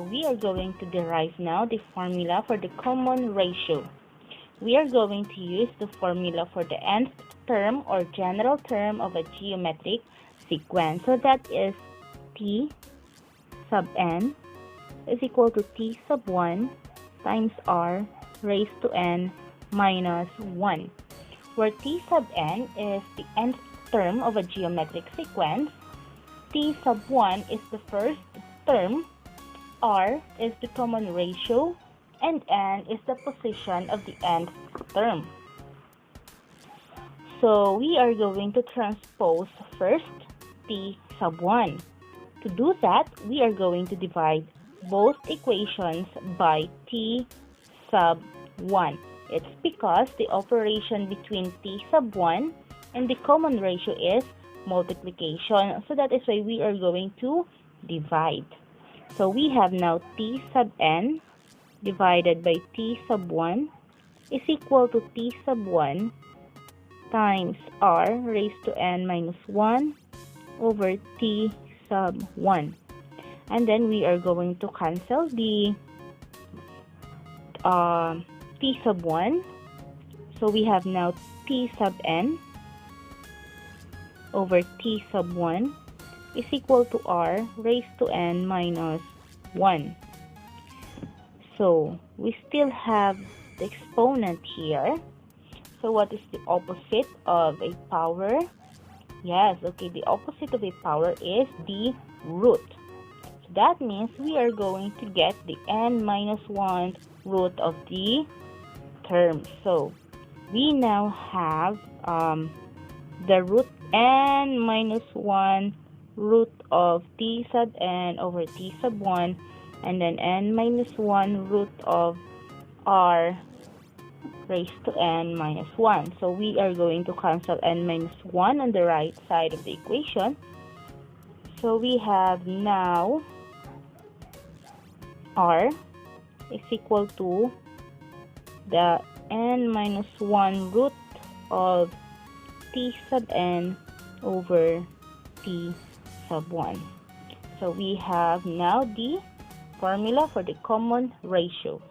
So we are going to derive now the formula for the common ratio. We are going to use the formula for the nth term or general term of a geometric sequence. So that is t sub n is equal to t sub 1 times r raised to n minus 1, where t sub n is the nth term of a geometric sequence, t sub 1 is the first term, r is the common ratio, and n is the position of the nth term. So we are going to transpose first t sub 1. To do that, we are going to divide both equations by t sub 1. It's because the operation between t sub 1 and the common ratio is multiplication. So that is why we are going to divide. So we have now t sub n divided by t sub 1 is equal to t sub 1 times r raised to n minus 1 over t sub 1. And then we are going to cancel the t sub 1. So we have now t sub n over t sub 1 is equal to r raised to n minus 1. So we still have the exponent here. So what is the opposite of a power? Yes, okay, the opposite of a power is the root. So that means we are going to get the n minus 1 root of the term. So we now have the root n minus 1 root of t sub n over t sub 1, and then n minus 1 root of r raised to n minus 1. So we are going to cancel n minus 1 on the right side of the equation. So we have now r is equal to the n minus 1 root of t sub n over t sub 1. So we have now the formula for the common ratio.